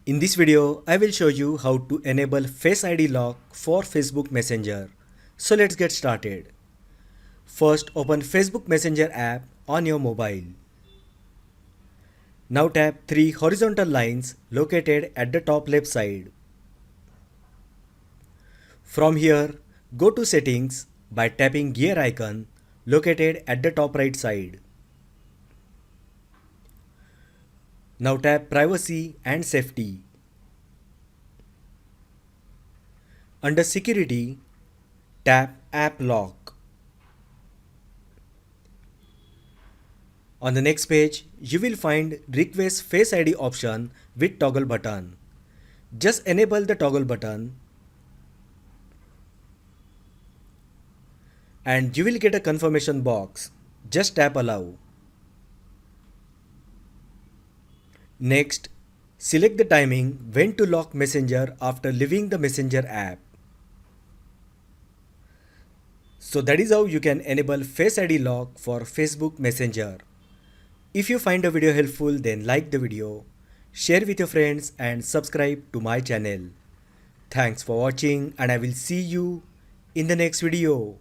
In this video, I will show you how to enable Face ID lock for Facebook Messenger. So let's get started. First, open Facebook Messenger app on your mobile. Now tap three horizontal lines located at the top left side. From here, go to Settings by tapping gear icon located at the top right side. Now tap Privacy and Safety. Under Security, tap App Lock. On the next page, you will find Request Face ID option with toggle button. Just enable the toggle button and you will get a confirmation box. Just tap Allow. Next, select the timing when to lock Messenger after leaving the Messenger app. So that is how you can enable Face ID lock for Facebook Messenger. If you find the video helpful, then like the video, share with your friends and subscribe to my channel. Thanks for watching and I will see you in the next video.